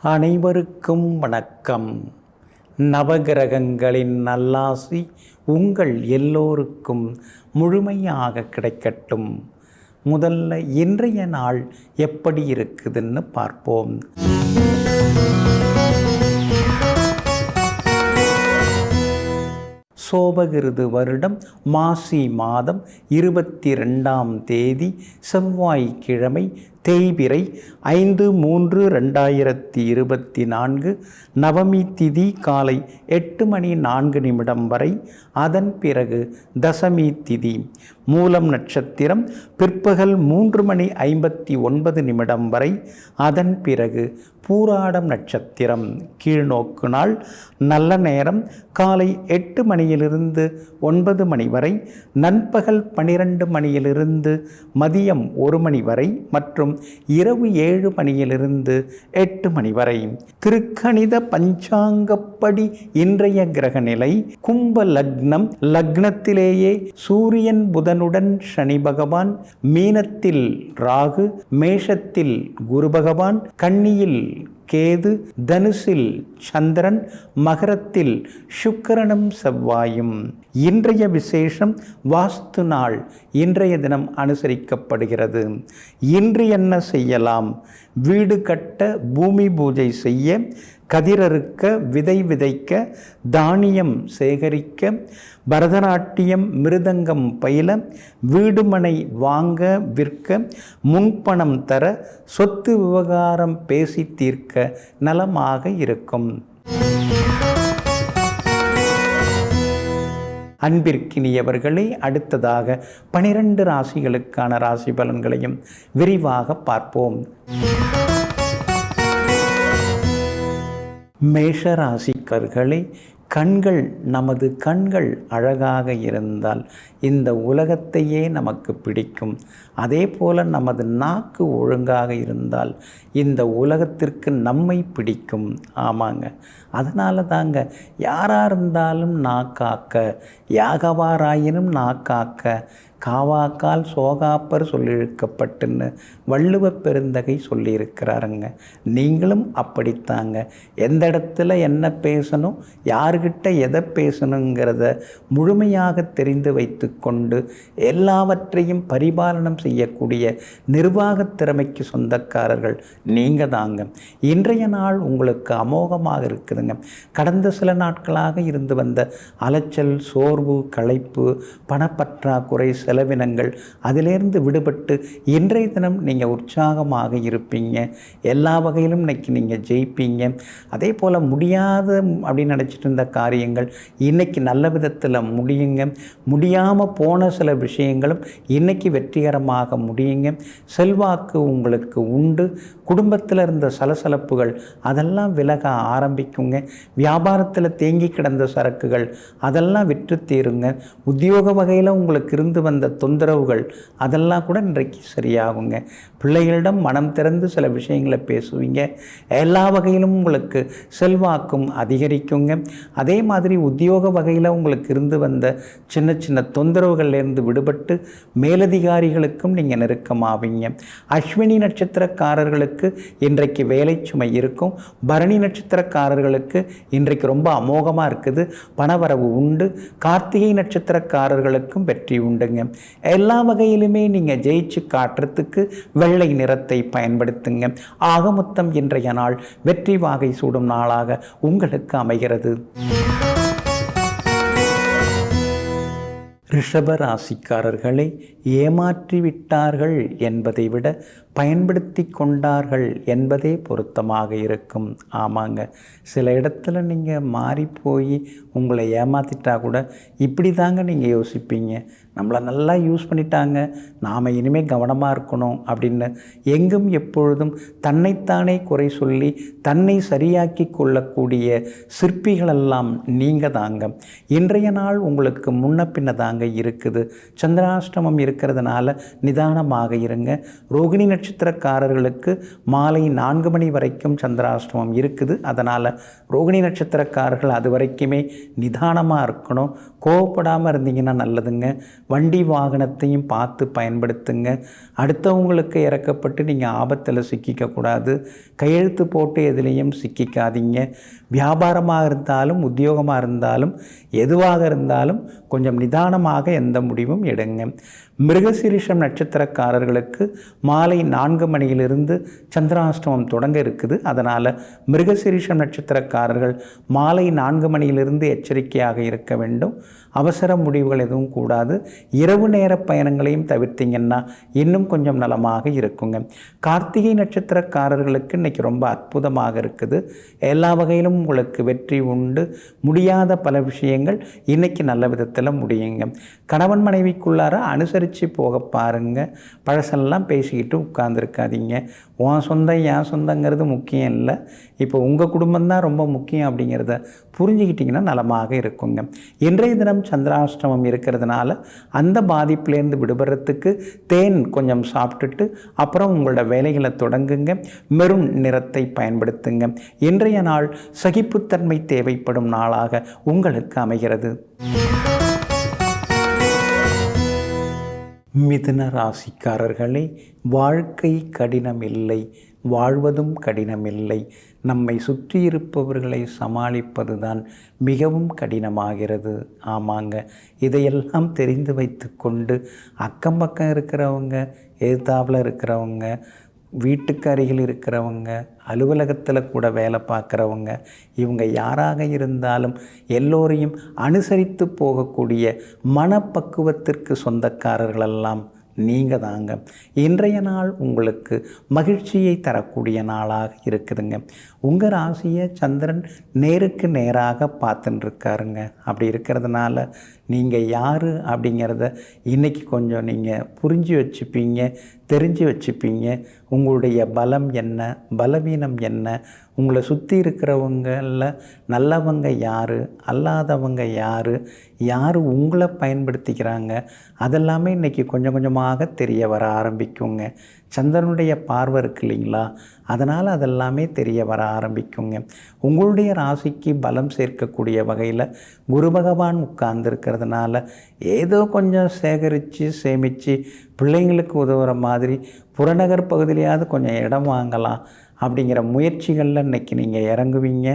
அனைவருக்கும் வணக்கம். நவகிரகங்களின் நல்லாசி உங்கள் எல்லோருக்கும் முழுமையாக கிடைக்கட்டும். முதல்ல இன்றைய நாள் எப்படி இருக்குதுன்னு பார்ப்போம். சோபகிருது வருடம் மாசி மாதம் 22ஆம் தேதி செவ்வாய்க்கிழமை, தேய்பிறை 5/3/2024, நவமி திதி காலை 8:04 வரை. அதன் பிறகு தசமி திதி. மூலம் நட்சத்திரம் பிற்பகல் 3:59 வரை. அதன் பிறகு பூராடம் நட்சத்திரம். கீழ்நோக்கு நாள். நல்ல நேரம் காலை 8 மணியிலிருந்து 9 மணி வரை, நண்பகல் 12 மணியிலிருந்து மதியம் 1 மணி வரை மற்றும் இரவு 7 மணியிலிருந்து 8 மணி வரை. திருக்கணித பஞ்சாங்கப்படி இன்றைய கிரக நிலை: கும்ப லக்னம். லக்னத்திலேயே சூரியன் புதனுடன் சனி பகவான், மீனத்தில் ராகு, மேஷத்தில் குரு பகவான், கன்னியில் கேது, தனுசில் சந்திரன், மகரத்தில் சுக்கிரனும் செவ்வாயும். இன்றைய விசேஷம் வாஸ்து நாள். இன்றைய தினம் அனுசரிக்கப்படுகிறது. இன்று என்ன செய்யலாம்? வீடு கட்ட, பூமி பூஜை செய்ய, கதிரறுக்க, விதை விதைக்க, தானியம் சேகரிக்க, பரதநாட்டியம், மிருதங்கம் பயில, வீடுமனை வாங்க விற்க, முன்பணம் தர, சொத்து விவகாரம் பேசி தீர்க்க நலமாக இருக்கும். அன்பிற்கினியவர்களே, அடுத்ததாக 12 ராசிகளுக்கான ராசி பலன்களையும் விரிவாக பார்ப்போம். மேஷ ராசிக்காரர்களே, கண்கள், நமது கண்கள் அழகாக இருந்தால் இந்த உலகத்தையே நமக்கு பிடிக்கும். அதே போல் நமது நாக்கு ஒழுங்காக இருந்தால் இந்த உலகத்திற்கு நம்மை பிடிக்கும். ஆமாங்க, அதனால தாங்க யாராக இருந்தாலும் நாக்காக்க, யாகவாராயினும் நாக்காக்க, காவாக்கால் சோகாப்பர் சொல்லியிருக்கப்பட்டுன்னு வள்ளுவ பெருந்தகை சொல்லியிருக்கிறாருங்க. நீங்களும் அப்படித்தாங்க. எந்த இடத்துல என்ன பேசணும், யார்கிட்ட எதை பேசணுங்கிறத முழுமையாக தெரிந்து வைத்து கொண்டு எல்லாவற்றையும் பரிபாலனம் செய்யக்கூடிய நிர்வாக திறமைக்கு சொந்தக்காரர்கள் நீங்கள் தாங்க. இன்றைய நாள் உங்களுக்கு அமோகமாக இருக்குதுங்க. கடந்த சில நாட்களாக இருந்து வந்த அலைச்சல், சோர்வு, களைப்பு, பணப்பற்றாக்குறை, செலவினங்கள், அதிலிருந்து விடுபட்டு இன்றைய தினம் நீங்கள் உற்சாகமாக இருப்பீங்க. எல்லா வகையிலும் இன்னைக்கு நீங்கள் ஜெயிப்பீங்க. அதே போல் முடியாத அப்படின்னு நினச்சிட்டு இருந்த காரியங்கள் இன்றைக்கி நல்ல விதத்தில் முடியுங்க. முடியாமல் போன சில விஷயங்களும் இன்றைக்கி வெற்றிகரமாக முடியுங்க. செல்வாக்கு உங்களுக்கு உண்டு. குடும்பத்தில் இருந்த சலசலப்புகள் அதெல்லாம் விலக ஆரம்பிக்குங்க. வியாபாரத்தில் தேங்கி கிடந்த சரக்குகள் அதெல்லாம் விற்று தீருங்க. உத்தியோக வகையில் உங்களுக்கு இருந்து வந்த தொந்தரவுகள் அதெல்லாம் கூட இன்றைக்கு சரியாகுங்க. பிள்ளைகளிடம் மனம் திறந்து சில விஷயங்களை பேசுவீங்க. எல்லா வகையிலும் உங்களுக்கு செல்வாக்கும் அதிகரிக்குங்க. அதே மாதிரி உத்தியோக வகையில் உங்களுக்கு இருந்து வந்த சின்ன சின்ன தொந்தரவுகள்லேருந்து விடுபட்டு மேலதிகாரிகளுக்கும் நீங்கள் நெருக்கமாவீங்க. அஸ்வினி நட்சத்திரக்காரர்களுக்கு இன்றைக்கு வேலை சுமை இருக்கும். பரணி நட்சத்திரக்காரர்களுக்கு இன்றைக்கு ரொம்ப அமோகமாக இருக்குது. பணவரவு உண்டு. கார்த்திகை நட்சத்திரக்காரர்களுக்கும் வெற்றி உண்டுங்க. எல்லா வகையிலுமே நீங்கள் ஜெயிச்சு காட்டுறதுக்கு வெள்ளை நிறத்தை பயன்படுத்துங்க. ஆக மொத்தம் இன்றைய நாள் வெற்றி வாகை சூடும் நாளாக உங்களுக்கு அமைகிறது. ரிஷப ராசிக்காரர்களை, ஏமாற்றிவிட்டார்கள் என்பதை விட பயன்படுத்தி கொண்டார்கள் என்பதே பொருத்தமாக இருக்கும். ஆமாங்க, சில இடத்துல நீங்கள் மாறி போய் உங்களை ஏமாற்றிட்டா கூட இப்படி தாங்க நீங்கள் யோசிப்பீங்க. நம்மளை நல்லா யூஸ் பண்ணிட்டாங்க, நாம் இனிமேல் கவனமாக இருக்கணும் அப்படின்னு எங்கும் எப்பொழுதும் தன்னைத்தானே குறை சொல்லி தன்னை சரியாக்கி கொள்ளக்கூடிய சிற்பிகளெல்லாம் நீங்கள் தாங்க. இன்றைய நாள் உங்களுக்கு முன்ன பின்ன தாங்க இருக்குது. சந்திராஷ்டமம் இருக்கிறதுனால நிதானமாக இருங்க. ரோகிணி நட்சத்திரக்காரர்களுக்கு மாலை 4 மணி வரைக்கும் சந்திராஷ்டமம் இருக்குது. அதனால் ரோகிணி நட்சத்திரக்காரர்கள் அது வரைக்குமே நிதானமாக இருக்கணும். கோவப்படாமல் இருந்தீங்கன்னா நல்லதுங்க. வண்டி வாகனத்தையும் பார்த்து பயன்படுத்துங்க. அடுத்தவங்களுக்கு இறக்கப்பட்டு நீங்கள் ஆபத்தில் சிக்கிக்கக்கூடாது. கையெழுத்து போட்டு எதுலேயும் சிக்கிக்காதீங்க. வியாபாரமாக இருந்தாலும் உத்தியோகமாக இருந்தாலும் எதுவாக இருந்தாலும் கொஞ்சம் நிதானமாக எந்த முடிவும் எடுங்க. மிருகசீரிஷம் நட்சத்திரக்காரர்களுக்கு மாலை 4 மணியிலிருந்து சந்திராஷ்டமம் தொடங்க இருக்குது. அதனால் மிருகசீரிஷம் நட்சத்திரக்காரர்கள் மாலை 4 மணியிலிருந்து எச்சரிக்கையாக இருக்க வேண்டும். அவசர முடிவுகள் எதுவும் கூடாது. இரவு நேர பயணங்களையும் தவிர்த்திங்கன்னா இன்னும் கொஞ்சம் நலமாக இருக்குங்க. கார்த்திகை நட்சத்திரக்காரர்களுக்கு இன்றைக்கி ரொம்ப அற்புதமாக இருக்குது. எல்லா வகையிலும் உங்களுக்கு வெற்றி உண்டு. முடியாத பல விஷயங்கள் இன்றைக்கி நல்ல விதத்தில் முடியுங்க. கணவன் மனைவிக்குள்ளார அனுசரித்து போக பாருங்கள். பழசெல்லாம் பேசிக்கிட்டு உட்கார்ந்துருக்காதீங்க. உன் சொந்தம் என் சொந்தங்கிறது முக்கியம் இல்லை. இப்போ உங்கள் குடும்பம்தான் ரொம்ப முக்கியம் அப்படிங்கிறத புரிஞ்சுக்கிட்டிங்கன்னா நலமாக இருக்குங்க. இன்றைய தினம் சந்திராஷ்டமம் இருக்கிறதுனால அந்த பாதிப்புலேருந்து விடுபடுறதுக்கு தேன் கொஞ்சம் சாப்பிட்டுட்டு அப்புறம் உங்களோட வேலைகளை தொடங்குங்க. மெரூன் நிறத்தை பயன்படுத்துங்க. இன்றைய நாள் சகிப்புத்தன்மை தேவைப்படும் நாளாக உங்களுக்கு அமைகிறது. மிதுன ராசிக்காரர்களே, வாழ்க்கை கடினமில்லை, வாழ்வதும் கடினமில்லை. நம்மை சுற்றி இருப்பவர்களை சமாளிப்பது தான் மிகவும் கடினமாகிறது. ஆமாங்க, இதையெல்லாம் தெரிந்து வைத்து கொண்டு அக்கம் பக்கம் இருக்கிறவங்க, எதிர்த்தாப்பில் இருக்கிறவங்க, வீட்டுக்கு அருகில் இருக்கிறவங்க, அலுவலகத்தில் கூட வேலை பார்க்குறவங்க, இவங்க யாராக இருந்தாலும் எல்லோரையும் அனுசரித்து போகக்கூடிய மனப்பக்குவத்திற்கு சொந்தக்காரர்களெல்லாம் நீங்கள் தாங்க. இன்றைய நாள் உங்களுக்கு மகிழ்ச்சியை தரக்கூடிய நாளாக இருக்குதுங்க. உங்கள் ராசியை சந்திரன் நேருக்கு நேராக பார்த்துன்னு இருக்காருங்க. அப்படி இருக்கிறதுனால நீங்கள் யார் அப்படிங்கிறத இன்றைக்கி கொஞ்சம் நீங்கள் புரிஞ்சு வச்சுப்பீங்க, தெரிஞ்சு வச்சுப்பீங்க. உங்களுடைய பலம் என்ன, பலவீனம் என்ன, உங்களை சுற்றி இருக்கிறவங்களில் நல்லவங்க யார், அல்லாதவங்க யார், யார் உங்களை பயன்படுத்திக்கிறாங்க, அதெல்லாமே இன்றைக்கி கொஞ்சம் கொஞ்சமாக தெரிய வர ஆரம்பிக்குங்க. சந்திரனுடைய பார்வை இருக்கு இல்லைங்களா, அதனால் அதெல்லாமே தெரிய வர ஆரம்பிக்குங்க. உங்களுடைய ராசிக்கு பலம் சேர்க்கக்கூடிய வகையில் குரு பகவான் உட்கார்ந்துருக்கிறதுனால ஏதோ கொஞ்சம் சேகரித்து சேமித்து பிள்ளைங்களுக்கு உதவுற மாதிரி புறநகர் பகுதியிலையாவது கொஞ்சம் இடம் வாங்கலாம் அப்படிங்கிற முயற்சிகளில் இன்றைக்கி நீங்கள் இறங்குவீங்க.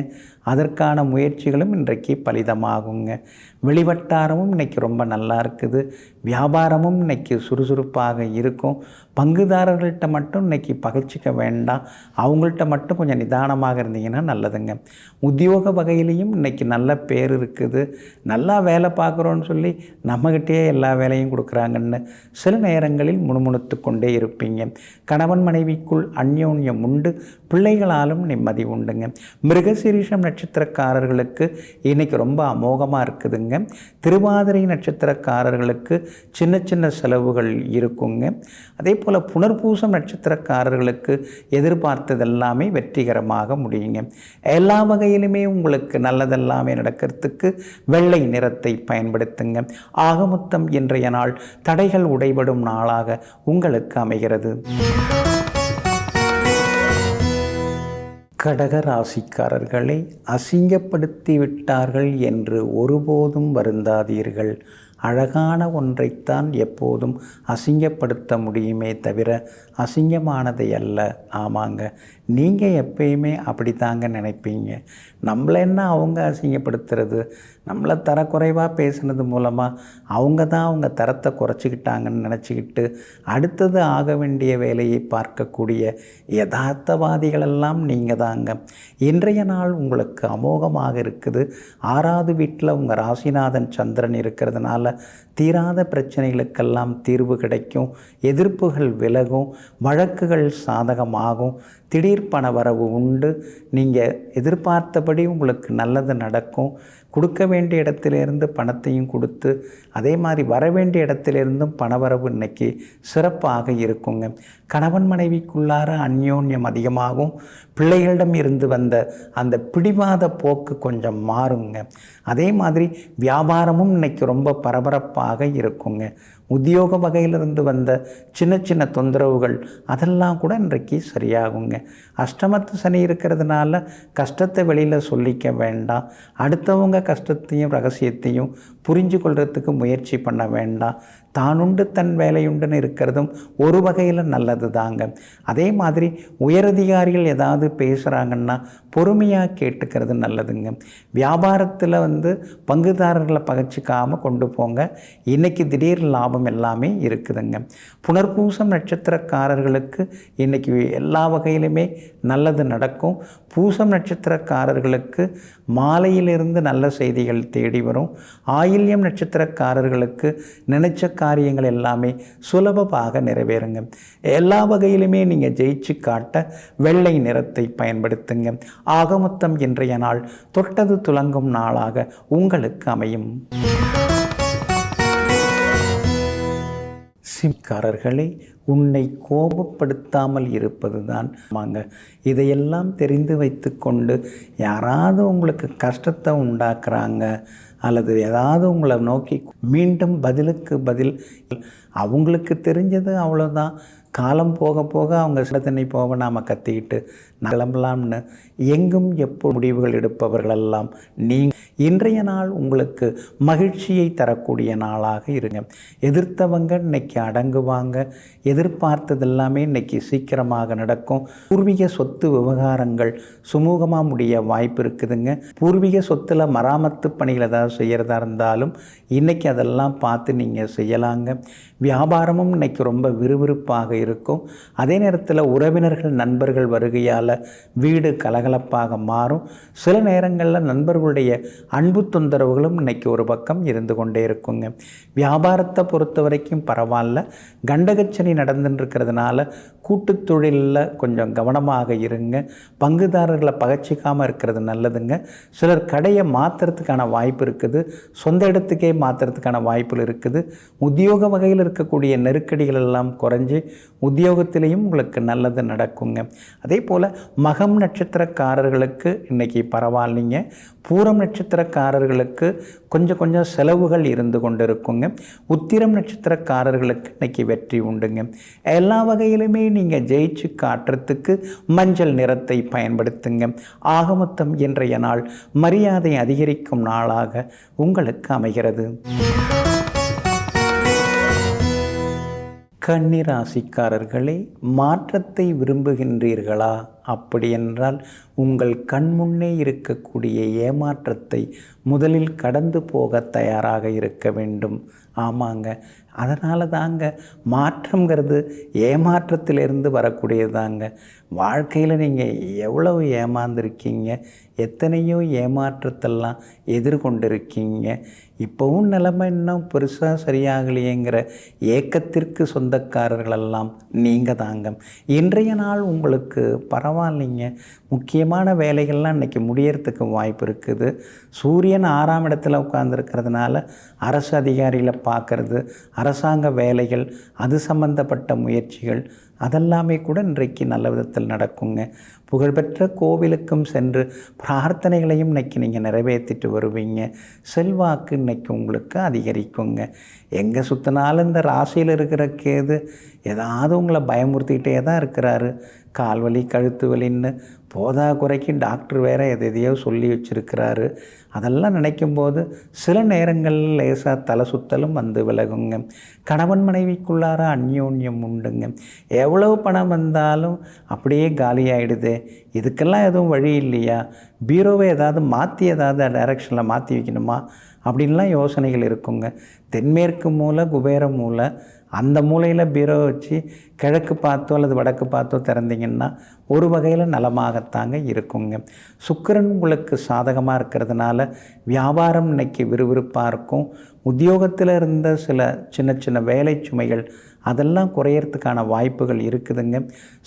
அதற்கான முயற்சிகளும் இன்றைக்கு பலிதமாகுங்க. வெளிவட்டாரமும் இன்றைக்கி ரொம்ப நல்லா இருக்குது. வியாபாரமும் இன்றைக்கி சுறுசுறுப்பாக இருக்கும். பங்குதாரர்கள்ட்ட மட்டும் இன்றைக்கி பகைச்சிக்க வேண்டாம். அவங்கள்ட்ட மட்டும் கொஞ்சம் நிதானமாக இருந்தீங்கன்னா நல்லதுங்க. உத்தியோக வகையிலையும் இன்றைக்கி நல்ல பேர் இருக்குது. நல்லா வேலை பார்க்குறோன்னு சொல்லி நம்மகிட்டே எல்லா வேலையும் கொடுக்குறாங்கன்னு சில நேரங்களில் முணுமுணுத்து கொண்டே இருப்பீங்க. கணவன் மனைவிக்குள் அந்யோன்யம் உண்டு. பிள்ளைகளாலும் நிம்மதி உண்டுங்க. மிருகசீரிஷம் நட்சத்திரக்காரர்களுக்கு இன்றைக்கி ரொம்ப அமோகமாக இருக்குதுங்க. திருவாதிரை நட்சத்திரக்காரர்களுக்கு சின்ன சின்ன செலவுகள் இருக்குங்க. அதே போல் புனர்பூசம் நட்சத்திரக்காரர்களுக்கு எதிர்பார்த்ததெல்லாமே வெற்றிகரமாக முடியுங்க. எல்லா வகையிலுமே உங்களுக்கு நல்லதெல்லாமே நடக்கிறதுக்கு வெள்ளை நிறத்தை பயன்படுத்துங்க. ஆக மொத்தம் இன்றைய நாள் தடைகள் உடைபடும் நாளாக உங்களுக்கு அமைகிறது. கடக ராசிக்காரர்களை அசிங்கப்படுத்தி விட்டார்கள் என்று ஒருபோதும் வருந்தாதீர்கள். அழகான ஒன்றைத்தான் எப்போதும் அசிங்கப்படுத்த முடியுமே தவிர அசிங்கமானதை அல்ல. ஆமாங்க, நீங்கள் எப்பயுமே அப்படி தாங்க நினைப்பீங்க. நம்மளை என்ன அவங்க அசிங்கப்படுத்துறது, நம்மளை தரக்குறைவாக பேசுனது மூலமாக அவங்க தான் அவங்க தரத்தை குறைச்சிக்கிட்டாங்கன்னு நினச்சிக்கிட்டு அடுத்தது ஆக வேண்டிய வேலையை பார்க்கக்கூடிய யதார்த்தவாதிகளெல்லாம் நீங்கள் தாங்க. இன்றைய நாள் உங்களுக்கு அமோகமாக இருக்குது. 6வது வீட்டில் உங்கள் ராசிநாதன் சந்திரன் இருக்கிறதுனால தீராத பிரச்சனைகளுக்கெல்லாம் தீர்வு கிடைக்கும். எதிர்ப்புகள் விலகும். வழக்குகள் சாதகமாகும். திடீர் பண வரவு உண்டு. நீங்கள் எதிர்பார்த்தபடி உங்களுக்கு நல்லது நடக்கும். கொடுக்க வேண்டிய இடத்திலிருந்து பணத்தையும் கொடுத்து அதே மாதிரி வர வேண்டிய இடத்திலிருந்தும் பணவரவு இன்னைக்கு சிறப்பாக இருக்குங்க. கணவன் மனைவிக்குள்ளார அந்யோன்யம் அதிகமாகும். பிள்ளைகளிடம் இருந்து வந்த அந்த பிடிவாத போக்கு கொஞ்சம் மாறுங்க. அதே மாதிரி வியாபாரமும் இன்னைக்கு ரொம்ப பரபரப்பாக இருக்குங்க. உத்தியோக வகையிலிருந்து வந்த சின்ன சின்ன தொந்தரவுகள் அதெல்லாம் கூட இன்றைக்கு சரியாகுங்க. அஷ்டமத்து சனி இருக்கிறதுனால கஷ்டத்தை வெளியில் சொல்லிக்க வேண்டாம். அடுத்தவங்க கஷ்டத்தையும் ரகசியத்தையும் புரிஞ்சு கொள்றதுக்கு முயற்சி பண்ண வேண்டாம். தானுண்டு தன் வேலையுண்டுன்னு இருக்கிறதும் ஒரு வகையில் நல்லது தாங்க. அதே மாதிரி உயரதிகாரிகள் ஏதாவது பேசுகிறாங்கன்னா பொறுமையாக கேட்டுக்கிறது நல்லதுங்க. வியாபாரத்தில் பங்குதாரர்களை பகச்சிக்காமல் கொண்டு போங்க. இன்றைக்கி திடீர் லாபம் எல்லாமே இருக்குதுங்க. புனர்பூசம் நட்சத்திரக்காரர்களுக்கு இன்றைக்கி எல்லா வகையிலுமே நல்லது நடக்கும். பூசம் நட்சத்திரக்காரர்களுக்கு மாலையிலிருந்து நல்ல செய்திகள் தேடி வரும். ஆயில்யம் நட்சத்திரக்காரர்களுக்கு நினைச்ச காரியங்கள் எல்லாமே சுலபமாக நிறைவேறுங்க. எல்லா வகையிலுமே நீங்கள் ஜெயிச்சு காட்ட வெள்ளை நிறத்தை பயன்படுத்துங்க. ஆகமொத்தம் இன்றைய நாள் தொட்டது துலங்கும் நாளாக உங்களுக்கு அமையும். சிம்காரர்களே, உன்னை கோபப்படுத்தாமல் இருப்பது தான் வாங்க. இதையெல்லாம் தெரிந்து வைத்து கொண்டு யாராவது உங்களுக்கு கஷ்டத்தை உண்டாக்குறாங்க அல்லது ஏதாவது உங்களை நோக்கி மீண்டும் பதிலுக்கு பதில் அவங்களுக்கு தெரிஞ்சது அவ்வளோதான். காலம் போக போக அவங்க சிலத்தண்ணி போக நாம் கத்திக்கிட்டு கிளம்பலாம்னு எங்கும் எப்போ முடிவுகள் எடுப்பவர்களெல்லாம் நீங்கள் இன்றைய நாள் உங்களுக்கு மகிழ்ச்சியை தரக்கூடிய நாளாக இருங்க. எதிர்த்தவங்க இன்னைக்கு அடங்குவாங்க. எதிர்பார்த்தது எல்லாமே இன்னைக்கு சீக்கிரமாக நடக்கும். பூர்வீக சொத்து விவகாரங்கள் சுமூகமாக முடிய வாய்ப்பு இருக்குதுங்க. பூர்வீக சொத்தில் மராமத்து பணிகள் ஏதாவது செய்கிறதா இருந்தாலும் இன்றைக்கி அதெல்லாம் பார்த்து நீங்கள் செய்யலாங்க. வியாபாரமும் இன்றைக்கி ரொம்ப விறுவிறுப்பாக இருக்கும். அதே நேரத்தில் உறவினர்கள் நண்பர்கள் வருகையால் வீடு கலகலப்பாக மாறும். சில நேரங்களில் நண்பர்களுடைய அன்பு தொந்தரவுகளும் இன்றைக்கி ஒரு பக்கம் இருந்து கொண்டே இருக்குங்க. வியாபாரத்தை பொறுத்த வரைக்கும் பரவாயில்ல. கண்டகச்சனி நடந்துட்டுருக்கிறதுனால கூட்டு தொழிலில் கொஞ்சம் கவனமாக இருங்க. பங்குதாரர்களை பகச்சிக்காமல் இருக்கிறது நல்லதுங்க. சிலர் கடையை மாற்றுறதுக்கான வாய்ப்பு இருக்குது. சொந்த இடத்துக்கே மாற்றுறதுக்கான வாய்ப்புகள் இருக்குது. உத்தியோக வகையில் இருக்கக்கூடிய நெருக்கடிகள் எல்லாம் குறைஞ்சி உத்தியோகத்திலையும் உங்களுக்கு நல்லது நடக்குங்க. அதே போல் மகம் நட்சத்திரக்காரர்களுக்கு இன்றைக்கி பரவாயில்லைங்க. பூரம் நட்சத்திரக்காரர்களுக்கு கொஞ்சம் செலவுகள் இருந்து கொண்டு இருக்குங்க. உத்திரம் நட்சத்திரக்காரர்களுக்கு இன்றைக்கி வெற்றி உண்டுங்க. எல்லா வகையிலுமே நீங்கள் ஜெயிச்சு காட்டுறதுக்கு மஞ்சள் நிறத்தை பயன்படுத்துங்க. ஆகமொத்தம் இன்றைய நாள் மரியாதை அதிகரிக்கும் நாளாக உங்களுக்கு அமைகிறது. கன்னிராசிக்காரர்களே, மாற்றத்தை விரும்புகின்றீர்களா? அப்படியென்றால் உங்கள் கண்முன்னே இருக்கக்கூடிய ஏமாற்றத்தை முதலில் கடந்து போக தயாராக இருக்க வேண்டும். ஆமாங்க, அதனால தாங்க மாற்றங்கிறது ஏமாற்றத்திலிருந்து வரக்கூடியதாங்க. வாழ்க்கையில் நீங்கள் எவ்வளவு ஏமாந்துருக்கீங்க, எத்தனையோ ஏமாற்றத்தெல்லாம் எதிர்கொண்டிருக்கீங்க. இப்போவும் நிலைமை இன்னும் பெருசாக சரியாகலையேங்கிற ஏக்கத்திற்கு சொந்தக்காரர்களெல்லாம் நீங்கள் தாங்க. இன்றைய நாள் உங்களுக்கு பரவாயில்லைங்க. முக்கியமான வேலைகள்லாம் இன்றைக்கி முடியறதுக்கு வாய்ப்பு இருக்குது. சூரியன் 6ஆம் இடத்துல உட்கார்ந்துருக்கிறதுனால அரசு அதிகாரிகளை பார்க்குறது, அரசாங்க வேலைகள், அது சம்பந்தப்பட்ட முயற்சிகள் அதெல்லாமே கூட இன்றைக்கு நல்ல விதத்தில் நடக்குங்க. புகழ்பெற்ற கோவிலுக்கும் சென்று பிரார்த்தனைகளையும் இன்றைக்கி நீங்கள் நிறைவேற்றிட்டு வருவீங்க. செல்வாக்கு இன்றைக்கி உங்களுக்கு அதிகரிக்குங்க. எங்கே சுற்றினாலும் இந்த ராசியில் இருக்கிற கேது ஏதாவது உங்களை பயமுறுத்திக்கிட்டே தான் இருக்கிறாரு. கால்வலி கழுத்து வலின்னு போதா குறைக்கு டாக்டர் வேறு எதையோ சொல்லி வச்சுருக்கிறாரு. அதெல்லாம் நினைக்கும்போது சில நேரங்களில் லேசாக தலை சுத்தலும் வந்து விலகுங்க. கணவன் மனைவிக்குள்ளார அந்யோன்யம் உண்டுங்க. எவ்வளவு பணம் வந்தாலும் அப்படியே காலியாகிடுது. இதுக்கெல்லாம் எதுவும் வழி இல்லையா? பீரோவை ஏதாவது மாற்றி ஏதாவது டைரக்ஷனில் மாற்றி வைக்கணுமா அப்படின்லாம் யோசனைகள் இருக்குங்க. தென்மேற்கு மூலை குபேர மூலை, அந்த மூலையில் பீரோ வச்சு கிழக்கு பார்த்தோ அல்லது வடக்கு பார்த்தோ திறந்தீங்கன்னா ஒரு வகையில் நலமாகத்தாங்க இருக்குங்க. சுக்கிரன் உங்களுக்கு சாதகமாக இருக்கிறதுனால வியாபாரம் இன்னைக்கு விறுவிறுப்பாக இருக்கும். உத்தியோகத்தில் இருந்த சின்ன சின்ன வேலை சுமைகள் அதெல்லாம் குறையறதுக்கான வாய்ப்புகள் இருக்குதுங்க.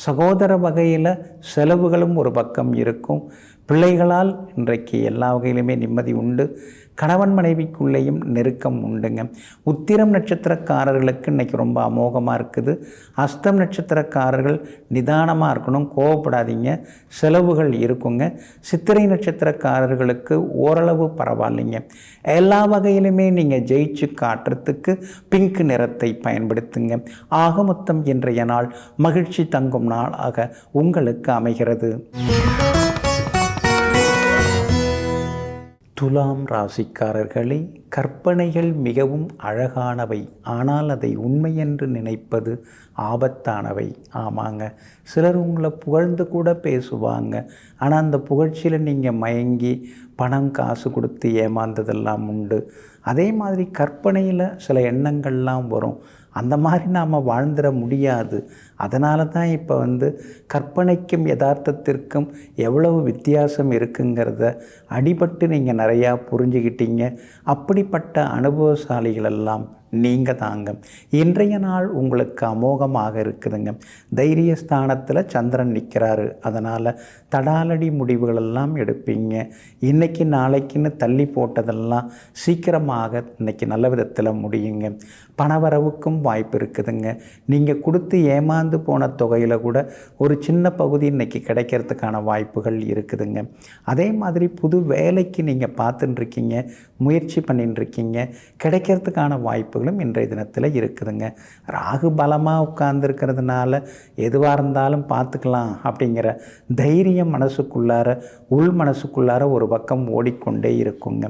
சகோதர வகையில் செலவுகளும் ஒரு பக்கம் இருக்கும். பிள்ளைகளால் இன்றைக்கு எல்லா வகையிலுமே நிம்மதி உண்டு. கணவன் மனைவிக்குள்ளேயும் நெருக்கம் உண்டுங்க. உத்திரம் நட்சத்திரக்காரர்களுக்கு இன்றைக்கி ரொம்ப அமோகமாக இருக்குது. அஸ்தம் நட்சத்திரக்காரர்கள் நிதானமாக இருக்கணும், கோவப்படாதீங்க, செலவுகள் இருக்குங்க. சித்திரை நட்சத்திரக்காரர்களுக்கு ஓரளவு பரவாயில்லைங்க. எல்லா வகையிலுமே நீங்கள் ஜெயிச்சு காட்டுறதுக்கு பிங்க் நிறத்தை பயன்படுத்துங்க. ஆக மொத்தம் இன்றைய நாள் மகிழ்ச்சி தங்கும் நாளாக உங்களுக்கு அமைகிறது. துலாம் ராசிக்காரர்களே, கற்பனைகள் மிகவும் அழகானவை, ஆனால் அதை உண்மையென்று நினைப்பது ஆபத்தானவை. ஆமாங்க, சிலர் உங்களை புகழ்ந்து கூட பேசுவாங்க. ஆனால் அந்த புகழ்ச்சியில் நீங்கள் மயங்கி பணம் காசு கொடுத்து ஏமாந்ததெல்லாம் உண்டு. அதே மாதிரி கற்பனையில் சில எண்ணங்கள்லாம் வரும். அந்த மாதிரி நாம் வாழ்ந்துட முடியாது. அதனால தான் இப்போ கற்பனைக்கும் யதார்த்தத்திற்கும் எவ்வளவு வித்தியாசம் இருக்குங்கிறத அடிபட்டு நீங்கள் நிறையா புரிஞ்சுக்கிட்டீங்க. அப்படிப்பட்ட அனுபவசாலிகளெல்லாம் நீங்கள் தாங்க. இன்றைய நாள் உங்களுக்கு அமோகமாக இருக்குதுங்க. தைரியஸ்தானத்தில் சந்திரன் நிற்கிறாரு. அதனால் தடாலடி முடிவுகளெல்லாம் எடுப்பீங்க. இன்றைக்கி நாளைக்குன்னு தள்ளி போட்டதெல்லாம் சீக்கிரமாக இன்றைக்கி நல்ல விதத்தில் முடியுங்க. பணவரவுக்கும் வாய்ப்பு இருக்குதுங்க. நீங்கள் கொடுத்து ஏமாந்து போன தொகையில் கூட ஒரு சின்ன பகுதி இன்றைக்கி கிடைக்கிறதுக்கான வாய்ப்புகள் இருக்குதுங்க. அதே மாதிரி புது வேலைக்கு நீங்கள் பார்த்துட்டுருக்கீங்க, முயற்சி பண்ணிட்டுருக்கீங்க, கிடைக்கிறதுக்கான வாய்ப்புகளும் இன்றைய தினத்தில் இருக்குதுங்க. ராகு பலமாக உட்கார்ந்துருக்கிறதுனால எதுவாக இருந்தாலும் பார்த்துக்கலாம் அப்படிங்கிற தைரியம் மனசுக்குள்ளார, உள் மனசுக்குள்ளார ஒரு பக்கம் ஓடிக்கொண்டே இருக்குங்க.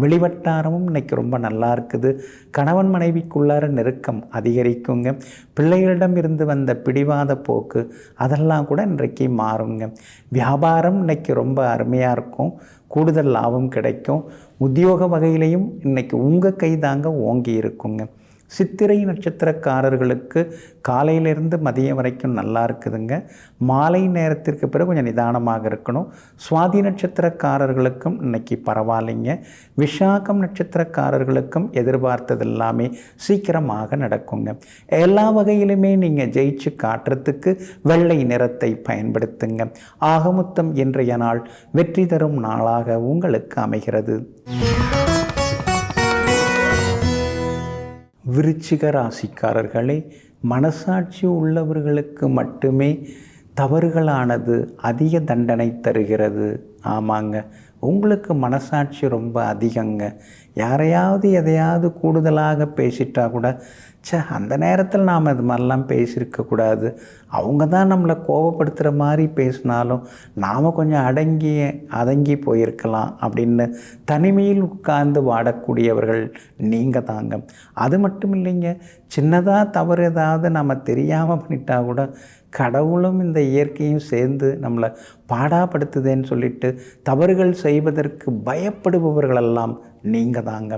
வெளிவட்டாரமும் இன்றைக்கி ரொம்ப நல்லா இருக்குது. கணவன் மனைவிக்குள்ளார நெருக்கம் அதிகரிக்குங்க. பிள்ளைகளிடம் இருந்து வந்த பிடிவாத போக்கு அதெல்லாம் கூட இன்றைக்கு மாறுங்க. வியாபாரம் இன்றைக்கி ரொம்ப அருமையாக இருக்கும். கூடுதல் லாபம் கிடைக்கும். உத்தியோக வகையிலையும் இன்றைக்கி உங்கள் கைதாங்க ஓங்கி இருக்குங்க. சித்திரை நட்சத்திரக்காரர்களுக்கு காலையிலேருந்து மதியம் வரைக்கும் நல்லா இருக்குதுங்க. மாலை நேரத்திற்கு பிறகு கொஞ்சம் நிதானமாக இருக்கணும். சுவாதி நட்சத்திரக்காரர்களுக்கும் இன்றைக்கி பரவாயில்லைங்க. விஷாகம் நட்சத்திரக்காரர்களுக்கும் எதிர்பார்த்தது எல்லாமே சீக்கிரமாக நடக்குங்க. எல்லா வகையிலுமே நீங்கள் ஜெயிச்சு காட்டுறதுக்கு வெள்ளை நிறத்தை பயன்படுத்துங்க. ஆகமொத்தம் இன்றைய நாள் வெற்றி தரும் நாளாக உங்களுக்கு அமைகிறது. விருச்சிக ராசிக்காரர்களே, மனசாட்சி உள்ளவர்களுக்கு மட்டுமே தவறுகளானது அதிக தண்டனை தருகிறது. ஆமாங்க, உங்களுக்கு மனசாட்சி ரொம்ப அதிகங்க. யாரையாவது எதையாவது கூடுதலாக பேசிட்டா கூட அந்த நேரத்தில் நாம் இது மாதிரிலாம் பேசியிருக்கக்கூடாது, அவங்க தான் நம்மளை கோபப்படுத்துகிற மாதிரி பேசினாலும் நாம் கொஞ்சம் அடங்கி போயிருக்கலாம் அப்படின்னு தனிமையில் உட்கார்ந்து வாடக்கூடியவர்கள் நீங்கள் தாங்க. அது மட்டும் இல்லைங்க, சின்னதாக தவறு ஏதாவது நம்ம தெரியாமல் பண்ணிட்டா கூட கடவுளும் இந்த இயற்கையும் சேர்ந்து நம்மளை பாடாப்படுத்துதேன்னு சொல்லிட்டு தவறுகள் செய்வதற்கு பயப்படுபவர்களெல்லாம் நீங்கள் தாங்க.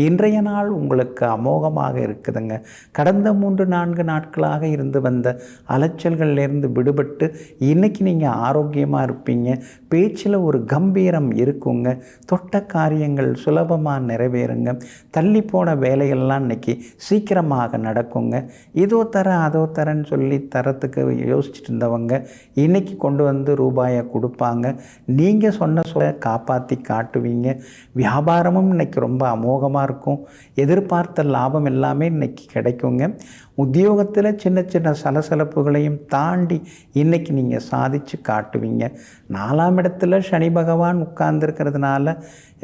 இன்றைய நாள் உங்களுக்கு அமோகமாக இருக்குதுங்க. கடந்த 3-4 நாட்களாக இருந்து வந்த அலைச்சல்கள்லேருந்து விடுபட்டு இன்றைக்கி நீங்கள் ஆரோக்கியமாக இருப்பீங்க. பேச்சில் ஒரு கம்பீரம் இருக்குங்க. தொட்ட காரியங்கள் சுலபமாக நிறைவேறுங்க. தள்ளி போன வேலைகள்லாம் இன்றைக்கி சீக்கிரமாக நடக்குங்க. இதோ அதோ தரேன்னு சொல்லி தரத்துக்கு யோசிச்சுட்டு இருந்தவங்க இன்றைக்கி கொண்டு வந்து ரூபாயை கொடுப்பாங்க. நீங்கள் சொன்ன காப்பாற்றி காட்டுவீங்க. வியாபாரமும் இன்றைக்கி ரொம்ப அமோகமாக இருக்கும். எதிர்பார்த்த லாபம் எல்லாமே இன்றைக்கி கிடைக்குங்க. உத்தியோகத்தில் சின்ன சின்ன சலசலப்புகளையும் தாண்டி இன்றைக்கி நீங்கள் சாதித்து காட்டுவீங்க. 4ஆம் இடத்துல சனி பகவான் உட்கார்ந்துருக்கிறதுனால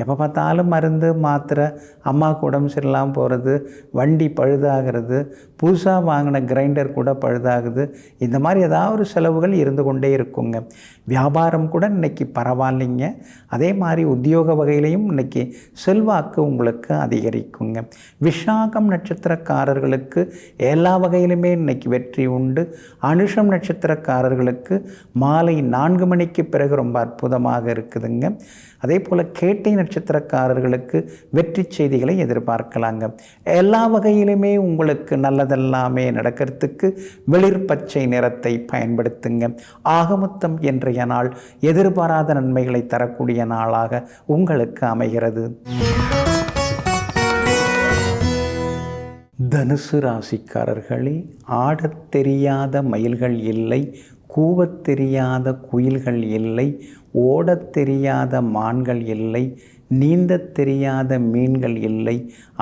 எப்போ பார்த்தாலும் மருந்து மாத்திரை, அம்மாவுக்கு உடம்பு சரியில்லாமல் போகிறது, வண்டி பழுதாகிறது, புதுசாக வாங்கின கிரைண்டர் கூட பழுதாகுது, இந்த மாதிரி ஏதாவது ஒரு செலவுகள் இருந்து கொண்டே இருக்குங்க. வியாபாரம் கூட இன்றைக்கி பரவாயில்லைங்க. அதே மாதிரி உத்தியோக வகையிலையும் இன்றைக்கி செல்வாக்கு உங்களுக்கு அதிகரிக்குங்க. விஷாகம் நட்சத்திரக்காரர்களுக்கு எல்லா வகையிலுமே இன்றைக்கி வெற்றி உண்டு. அனுஷம் நட்சத்திரக்காரர்களுக்கு மாலை 4 மணிக்கு பிறகு ரொம்ப அற்புதமாக இருக்குதுங்க. அதே போல் கேட்டை நட்சத்திரக்காரர்களுக்கு வெற்றி செய்திகளை எதிர்பார்க்கலாங்க. எல்லா வகையிலுமே உங்களுக்கு நல்லதெல்லாமே நடக்கிறதுக்கு வெளிர் பச்சை நிறத்தை பயன்படுத்துங்க. ஆகமொத்தம் இன்றைய நாள் எதிர்பாராத நன்மைகளை தரக்கூடிய நாளாக உங்களுக்கு அமைகிறது. தனுசு ராசிக்காரர்களே, ஆடத் தெரியாத மயில்கள் இல்லை, கூவத் தெரியாத குயில்கள் இல்லை, ஓடத் தெரியாத மான்கள் இல்லை, நீந்தத் தெரியாத மீன்கள் இல்லை,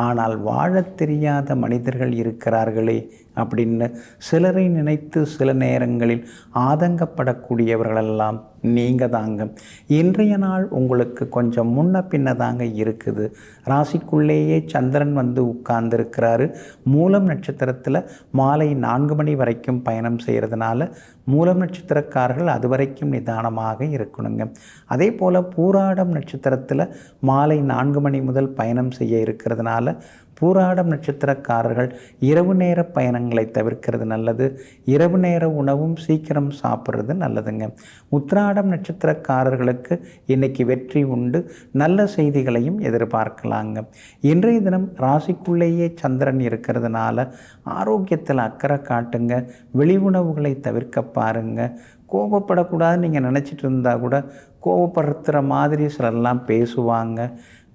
ஆனால் வாழத் தெரியாத மனிதர்கள் இருக்கிறார்களே அப்படின்னு சிலரை நினைத்து சில நேரங்களில் ஆதங்கப்படக்கூடியவர்களெல்லாம் நீங்கள் தாங்க. இன்றைய நாள் உங்களுக்கு கொஞ்சம் முன்ன பின்ன தாங்க இருக்குது. ராசிக்குள்ளேயே சந்திரன் வந்து உட்கார்ந்துருக்கிறாரு. மூலம் நட்சத்திரத்தில் மாலை 4 மணி வரைக்கும் பயணம் செய்கிறதுனால மூலம் நட்சத்திரக்காரர்கள் அது வரைக்கும் நிதானமாக இருக்கணுங்க. அதே போல் பூராடம் நட்சத்திரத்தில் மாலை 4 மணி முதல் பயணம் செய்ய இருக்கிறதுனால பூராடம் நட்சத்திரக்காரர்கள் இரவு நேர பயணங்களை தவிர்க்கிறது நல்லது. இரவு நேர உணவும் சீக்கிரம் சாப்பிட்றது நல்லதுங்க. உத்திராடம் நட்சத்திரக்காரர்களுக்கு இன்றைக்கி வெற்றி உண்டு. நல்ல செய்திகளையும் எதிர்பார்க்கலாங்க. இன்றைய தினம் ராசிக்குள்ளேயே சந்திரன் இருக்கிறதுனால ஆரோக்கியத்தில் அக்கறை காட்டுங்க. வெளி உணவுகளை தவிர்க்க பாருங்கள். கோபப்படக்கூடாதுன்னு நீங்கள் நினச்சிட்டு இருந்தால் கூட கோபப்படுத்துகிற மாதிரி சிலர்லாம் பேசுவாங்க.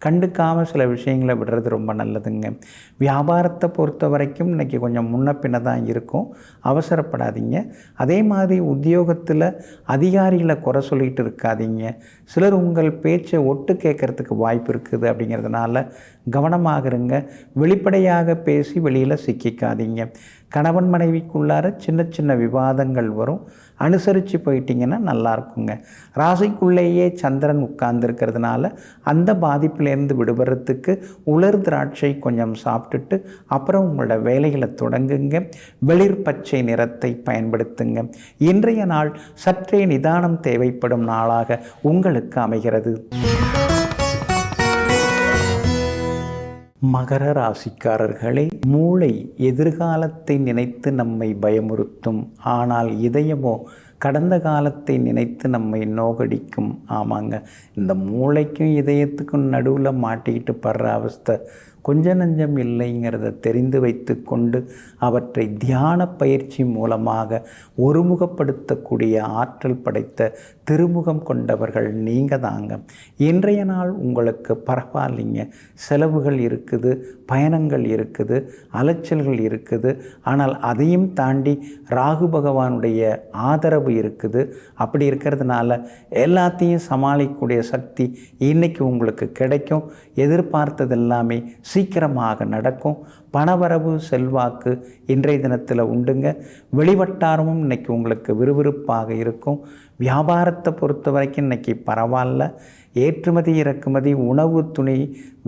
கண்டுக்காமல் சில விஷயங்களை விடுறது ரொம்ப நல்லதுங்க. வியாபாரத்தை பொறுத்த வரைக்கும் இன்றைக்கி கொஞ்சம் முன்ன பின்ன தான் இருக்கும், அவசரப்படாதீங்க. அதே மாதிரி உத்தியோகத்தில் அதிகாரிகளை குறை சொல்லிகிட்டு இருக்காதீங்க. சிலர் உங்கள் பேச்சை ஒட்டு கேட்குறதுக்கு வாய்ப்பு இருக்குது. அப்படிங்கிறதுனால கவனமாக இருங்க. வெளிப்படையாக பேசி வெளியில் சிக்கிக்காதீங்க. கணவன் மனைவிக்குள்ளார சின்ன சின்ன விவாதங்கள் வரும். அனுசரித்து போயிட்டீங்கன்னா நல்லா இருக்குங்க. ராசிக்குள்ளேயே சந்திரன் உட்கார்ந்துருக்கிறதுனால அந்த பாதிப்பிலேருந்து விடுபடுறதுக்கு உலர் திராட்சை கொஞ்சம் சாப்பிட்டுட்டு அப்புறம் உங்களோட வேலைகளை தொடங்குங்க. வெளிர் பச்சை நிறத்தை பயன்படுத்துங்க. இன்றைய நாள் சற்றே நிதானம் தேவைப்படும் நாளாக உங்களுக்கு அமைகிறது. மகர ராசிக்காரர்களே, மூளை எதிர்காலத்தை நினைத்து நம்மை பயமுறுத்தும், ஆனால் இதயமோ கடந்த காலத்தை நினைத்து நம்மை நோகடிக்கும். ஆமாங்க, இந்த மூளைக்கும் இதயத்துக்கும் நடுவில் மாட்டிக்கிட்டு படுற அவஸ்தை கொஞ்ச நஞ்சம் இல்லைங்கிறத தெரிந்து வைத்து கொண்டு அவற்றை தியான பயிற்சி மூலமாக ஒருமுகப்படுத்தக்கூடிய ஆற்றல் படைத்த திருமுகம் கொண்டவர்கள் நீங்கள் தாங்க. இன்றைய நாள் உங்களுக்கு பரவாயில்லைங்க. செலவுகள் இருக்குது, பயணங்கள் இருக்குது, அலைச்சல்கள் இருக்குது. ஆனால் அதையும் தாண்டி ராகு பகவானுடைய ஆதரவு இருக்குது. அப்படி இருக்கிறதுனால எல்லாத்தையும் சமாளிக்கக்கூடிய சக்தி இன்றைக்கி உங்களுக்கு கிடைக்கும். எதிர்பார்த்தது எல்லாமே சீக்கிரமாக நடக்கும். பணவரவு செல்வாக்கு இன்றைய தினத்தில் உண்டுங்க. வெளிவட்டாரமும் இன்றைக்கி உங்களுக்கு விறுவிறுப்பாக இருக்கும். வியாபாரத்தை பொறுத்த வரைக்கும் இன்றைக்கி பரவாயில்ல. ஏற்றுமதி இறக்குமதி, உணவு துணி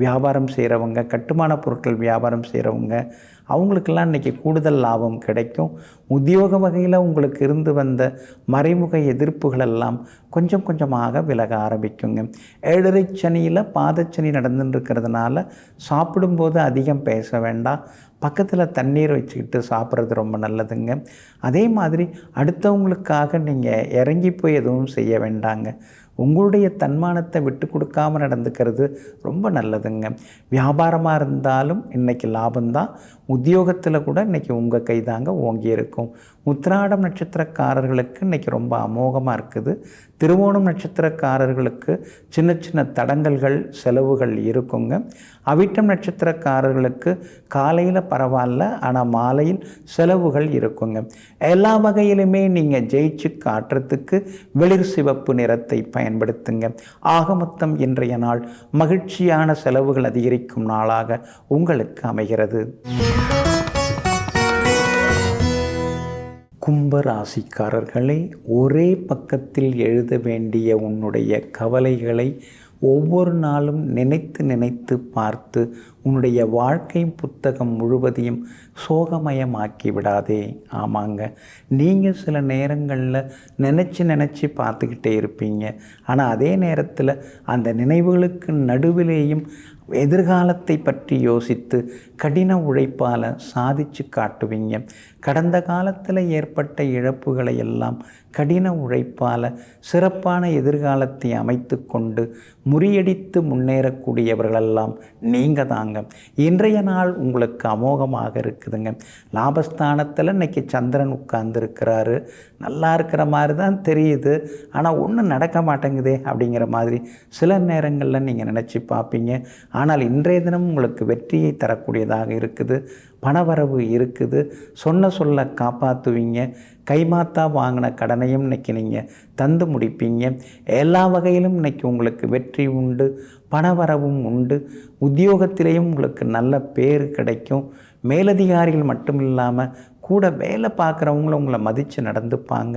வியாபாரம் செய்கிறவங்க, கட்டுமான பொருட்கள் வியாபாரம் செய்கிறவங்க, அவங்களுக்கெல்லாம் இன்றைக்கி கூடுதல் லாபம் கிடைக்கும். உத்தியோக வகையில் உங்களுக்கு இருந்து வந்த மறைமுக எதிர்ப்புகளெல்லாம் கொஞ்சம் கொஞ்சமாக விலக ஆரம்பிக்குங்க. 7.5 சனியில் பாதச்சனி நடந்துட்டுருக்கிறதுனால சாப்பிடும்போது அதிகம் பேச வேண்டாம். பக்கத்தில் தண்ணீர் வச்சுக்கிட்டு சாப்பிட்றது ரொம்ப நல்லதுங்க. அதே மாதிரி அடுத்தவங்களுக்காக நீங்கள் இறங்கி போய் எதுவும் செய்ய வேண்டாங்க. உங்களுடைய தன்மானத்தை விட்டு கொடுக்காமல் நடந்துக்கிறது ரொம்ப நல்லதுங்க. வியாபாரமாக இருந்தாலும் இன்றைக்கி லாபம்தான். உத்தியோகத்தில் கூட இன்றைக்கி உங்கள் கை தாங்க ஓங்கி இருக்கும். உத்திராடம் நட்சத்திரக்காரர்களுக்கு இன்றைக்கி ரொம்ப அமோகமாக இருக்குது. திருவோணம் நட்சத்திரக்காரர்களுக்கு சின்ன சின்ன தடங்கல்கள், செலவுகள் இருக்குங்க. அவிட்டம் நட்சத்திரக்காரர்களுக்கு காலையில் பரவாயில்ல, ஆனால் மாலையில் செலவுகள் இருக்குங்க. எல்லா வகையிலுமே நீங்கள் ஜெயிச்சு காட்டுறதுக்கு வெளிர் சிவப்பு நிறத்தை பயன்படுத்துங்க. ஆக மொத்தம் இன்றைய நாள் மகிழ்ச்சியான செலவுகள் அதிகரிக்கும் நாளாக உங்களுக்கு அமைகிறது. கும்பராசிக்காரர்களே, ஒரே பக்கத்தில் எழுத வேண்டிய உன்னுடைய கவலைகளை ஒவ்வொரு நாளும் நினைத்து நினைத்து பார்த்து உன்னுடைய வாழ்க்கை புத்தகம் முழுவதையும் சோகமயமாக்கி விடாதே. ஆமாங்க, நீங்கள் சில நேரங்களில் நினச்சி பார்த்துக்கிட்டே இருப்பீங்க. ஆனால் அதே நேரத்தில் அந்த நினைவுகளுக்கு நடுவிலேயும் எதிர்காலத்தை பற்றி யோசித்து கடின உழைப்பால் சாதித்து காட்டுவீங்க. கடந்த காலத்தில் ஏற்பட்ட இழப்புகளை எல்லாம் கடின உழைப்பால் சிறப்பான எதிர்காலத்தை அமைத்து கொண்டு முறியடித்து முன்னேறக்கூடியவர்களெல்லாம் நீங்கள் தாங்க. வாங்க. இன்றைய நாள் உங்களுக்கு அமோகமாக இருக்குதுங்க. லாபஸ்தானத்தில் இன்றைக்கி சந்திரன் உட்கார்ந்துருக்கிறாரு. நல்லா இருக்கிற மாதிரி தான் தெரியுது, ஆனால் ஒன்றும் நடக்க மாட்டேங்குதே அப்படிங்கிற மாதிரி சில நேரங்களில் நீங்கள் நினச்சி பார்ப்பீங்க. ஆனால் இன்றைய தினம் உங்களுக்கு வெற்றியை தரக்கூடியதாக இருக்குது. பணவரவு இருக்குது. சொன்ன சொல்ல காப்பாற்றுவீங்க. கைமாத்தா வாங்கின கடனையும் இன்றைக்கி நீங்கள் தந்து முடிப்பீங்க. எல்லா வகையிலும் இன்றைக்கி உங்களுக்கு வெற்றி உண்டு, பணவரவும் உண்டு. உத்தியோகத்திலேயும் உங்களுக்கு நல்ல பேர் கிடைக்கும். மேலதிகாரிகள் மட்டும் இல்லாமல் கூட வேலை பார்க்குறவங்களும் உங்களை மதித்து நடந்துப்பாங்க.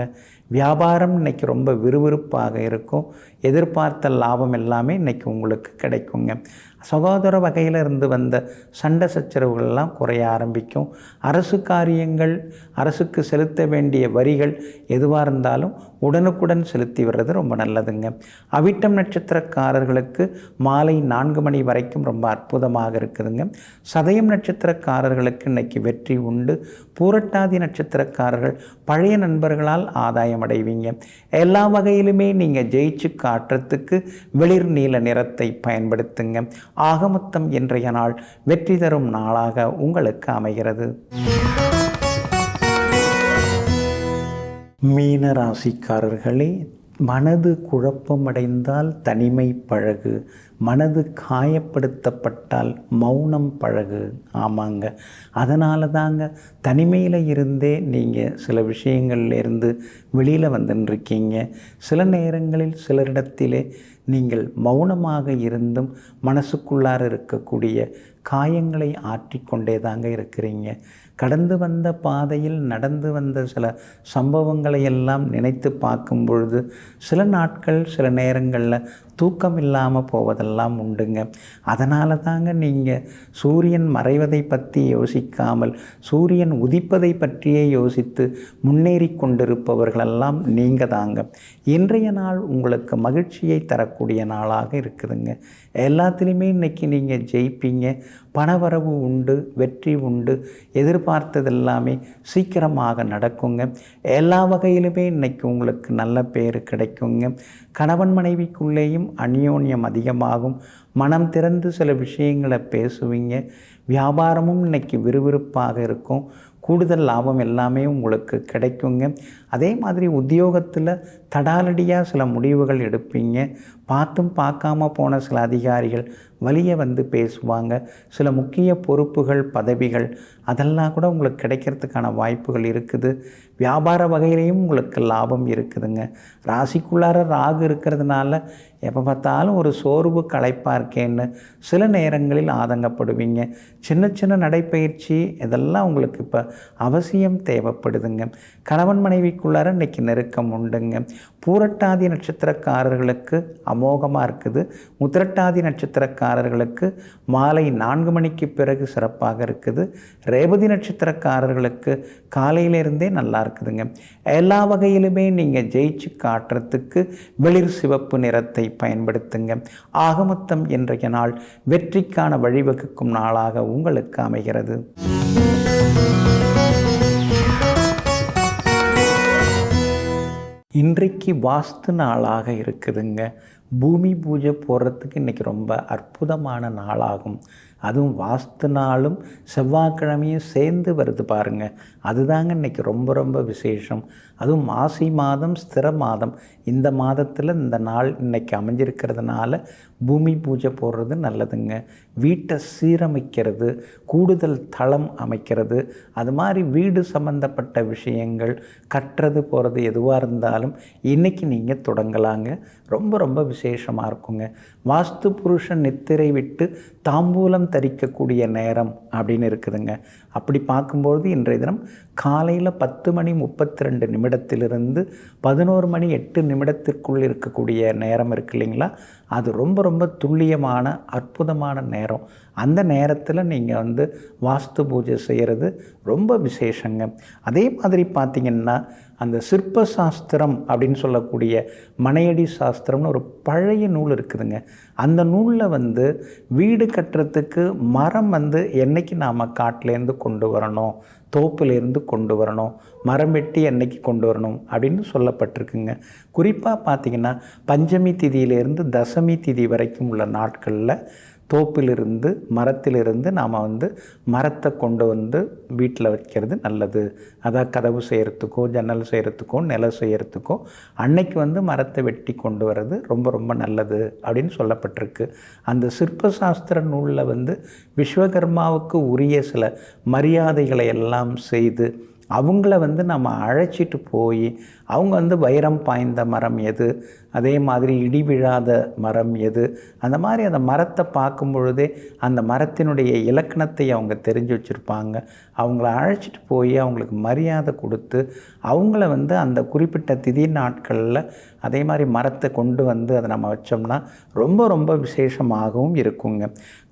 வியாபாரம் இன்றைக்கி ரொம்ப விறுவிறுப்பாக இருக்கும். எதிர்பார்த்த லாபம் எல்லாமே இன்றைக்கி உங்களுக்கு கிடைக்குங்க. சகோதர வகையில் இருந்து வந்த சண்டை சச்சரவுகள்லாம் குறைய ஆரம்பிக்கும். அரசு காரியங்கள், அரசுக்கு செலுத்த வேண்டிய வரிகள் எதுவாக இருந்தாலும் உடனுக்குடன் செலுத்தி வர்றது ரொம்ப நல்லதுங்க. அவிட்டம் நட்சத்திரக்காரர்களுக்கு மாலை 4 மணி வரைக்கும் ரொம்ப அற்புதமாக இருக்குதுங்க. சதயம் நட்சத்திரக்காரர்களுக்கு இன்றைக்கி வெற்றி உண்டு. பூரட்டாதி நட்சத்திரக்காரர்கள் பழைய நண்பர்களால் ஆதாயம் அடைவீங்க. எல்லா வகையிலுமே நீங்கள் ஜெயிச்சு காட்டுறதுக்கு வெளிர் நீல நிறத்தை பயன்படுத்துங்க. ஆகமொத்தம் இன்றைய நாள் வெற்றி தரும் நாளாக உங்களுக்கு அமைகிறது. மீன ராசிக்காரர்களே, மனது குழப்பமடைந்தால் தனிமை பழகு, மனது காயப்படுத்தப்பட்டால் மௌனம் பழகு. ஆமாங்க, அதனால தாங்க தனிமையில் இருந்தே நீங்கள் சில விஷயங்கள்லேருந்து வெளியில் வந்துருக்கீங்க. சில நேரங்களில் சிலரிடத்திலே நீங்கள் மௌனமாக இருந்தும் மனசுக்குள்ளார இருக்கக்கூடிய காயங்களை ஆற்றிக்கொண்டே தாங்க இருக்கிறீங்க. கடந்து வந்த பாதையில் நடந்து வந்த சில சம்பவங்களை எல்லாம் நினைத்து பார்க்கும் பொழுது சில நாட்கள் சில நேரங்களில் தூக்கம் இல்லாமல் போவதெல்லாம் உண்டுங்க. அதனால தாங்க நீங்கள் சூரியன் மறைவதை பற்றி யோசிக்காமல் சூரியன் உதிப்பதை பற்றியே யோசித்து முன்னேறி கொண்டிருப்பவர்களெல்லாம் நீங்கள் தாங்க. இன்றைய நாள் உங்களுக்கு மகிழ்ச்சியை தரக்கூடிய நாளாக இருக்குதுங்க. எல்லாத்துலேயுமே இன்றைக்கி நீங்கள் ஜெயிப்பீங்க. பணவரவு உண்டு, வெற்றி உண்டு. எதிர்பார்த்தது எல்லாமே சீக்கிரமாக நடக்குங்க. எல்லா வகையிலுமே இன்றைக்கி உங்களுக்கு நல்ல பேர் கிடைக்குங்க. கணவன் மனைவிக்குள்ளேயும் அந்யோன்யம் அதிகமாகும். மனம் திறந்து சில விஷயங்களை பேசுவீங்க. வியாபாரமும் இன்றைக்கி விறுவிறுப்பாக இருக்கும். கூடுதல் லாபம் எல்லாமே உங்களுக்கு கிடைக்குங்க. அதே மாதிரி உத்தியோகத்தில் தடாலடியாக சில முடிவுகள் எடுப்பீங்க. பார்த்தும் பார்க்காம போன சில அதிகாரிகள் வலிய வந்து பேசுவாங்க. சில முக்கிய பொறுப்புகள், பதவிகள் அதெல்லாம் கூட உங்களுக்கு கிடைக்கிறதுக்கான வாய்ப்புகள் இருக்குது. வியாபார வகையிலையும் உங்களுக்கு லாபம் இருக்குதுங்க. ராசிக்குள்ளார ராகு இருக்கிறதுனால எப்போ பார்த்தாலும் ஒரு சோர்வு களைப்பாக இருக்கேன்னு சில நேரங்களில் ஆதங்கப்படுவீங்க. சின்ன சின்ன நடைப்பயிற்சி இதெல்லாம் உங்களுக்கு இப்போ அவசியம் தேவைப்படுதுங்க. கணவன் மனைவிக்குள்ளார இன்றைக்கி நெருக்கம் உண்டுங்க. பூரட்டாதி நட்சத்திரக்காரர்களுக்கு அமோகமாக இருக்குது. உத்திரட்டாதி நட்சத்திரக்காரர்களுக்கு மாலை 4 மணிக்கு பிறகு சிறப்பாக இருக்குது. ரேவதி நட்சத்திரக்காரர்களுக்கு காலையிலேருந்தே நல்லா இருக்குதுங்க. எல்லா வகையிலுமே நீங்கள் ஜெயிச்சு காட்டுறதுக்கு வெளிர் சிவப்பு நிறத்தை பயன்படுத்துங்க. ஆகமொத்தம் இன்றைய நாள் வெற்றிக்கான வழிவகுக்கும் நாளாக உங்களுக்கு அமைகிறது. இன்றைக்கு வாஸ்து நாளாக இருக்குதுங்க. பூமி பூஜை போடுறதுக்கு இன்றைக்கி ரொம்ப அற்புதமான நாளாகும். அதுவும் வாஸ்து நாளும் செவ்வாய்க்கிழமையும் சேர்ந்து வருது பாருங்கள். அதுதாங்க இன்றைக்கி ரொம்ப ரொம்ப விசேஷம். அதுவும் மாசி மாதம் ஸ்திர மாதம். இந்த மாதத்தில் இந்த நாள் இன்றைக்கி அமைஞ்சிருக்கிறதுனால பூமி பூஜை போடுறது நல்லதுங்க. வீட்டை சீரமைக்கிறது, கூடுதல் தளம் அமைக்கிறது, அது மாதிரி வீடு சம்பந்தப்பட்ட விஷயங்கள் கட்டுறது போகிறது எதுவாக இருந்தாலும் இன்றைக்கி நீங்கள் தொடங்கலாங்க. ரொம்ப ரொம்ப விசேஷமாக இருக்குங்க. வாஸ்து புருஷன் நித்திரை விட்டு தாம்பூலம் தரிக்கக்கூடிய நேரம் அப்படின்னு இருக்குதுங்க. அப்படி பார்க்கும்பொழுது இன்றைய தினம் காலையில் 10:32 11:08 இருக்கக்கூடிய நேரம் இருக்கு இல்லைங்களா, அது ரொம்ப ரொம்ப துல்லியமான அற்புதமான நேரம். அந்த நேரத்தில் நீங்கள் வாஸ்து பூஜை செய்கிறது ரொம்ப விசேஷங்க. அதே மாதிரி பார்த்திங்கன்னா அந்த சிற்ப சாஸ்திரம் அப்படின்னு சொல்லக்கூடிய மனையடி சாஸ்திரம்னு ஒரு பழைய நூல் இருக்குதுங்க. அந்த நூலில் வீடு கட்டுறதுக்கு மரம் என்னைக்கு நாம் காட்டிலேருந்து கொண்டு வரணும், தோப்புலேருந்து கொண்டு வரணும், மரம் வெட்டி என்னைக்கு கொண்டு வரணும் அப்படின்னு சொல்லப்பட்டிருக்குங்க. குறிப்பாக பார்த்திங்கன்னா பஞ்சமி திதியிலேருந்து தசமி திதி வரைக்கும் உள்ள நாட்களில் தோப்பிலிருந்து மரத்திலிருந்து நாம் வந்து மரத்தை கொண்டு வந்து வீட்டில் வைக்கிறது நல்லது. அதாவது கதவு செய்கிறதுக்கோ ஜன்னல் செய்கிறதுக்கோ நிலம் செய்கிறதுக்கோ அன்னைக்கு வந்து மரத்தை வெட்டி கொண்டு வர்றது ரொம்ப ரொம்ப நல்லது அப்படின்னு சொல்லப்பட்டிருக்கு. அந்த சிற்பசாஸ்திர நூலில் வந்து விஸ்வகர்மாவுக்கு உரிய சில மரியாதைகளை எல்லாம் செய்து அவங்கள வந்து நம்ம அழைச்சிட்டு போய் அவங்க வந்து வைரம் பாய்ந்த மரம் எது, அதே மாதிரி இடி விழாத மரம் எது, அந்த மாதிரி அந்த மரத்தை பார்க்கும் பொழுதே அந்த மரத்தினுடைய இலக்கணத்தை அவங்க தெரிஞ்சு வச்சுருப்பாங்க. அவங்கள அழைச்சிட்டு போய் அவங்களுக்கு மரியாதை கொடுத்து அவங்கள வந்து அந்த குறிப்பிட்ட திதி நாட்களில் அதே மாதிரி மரத்தை கொண்டு வந்து அதை நம்ம வச்சோம்னா ரொம்ப ரொம்ப விசேஷமாகவும் இருக்குங்க.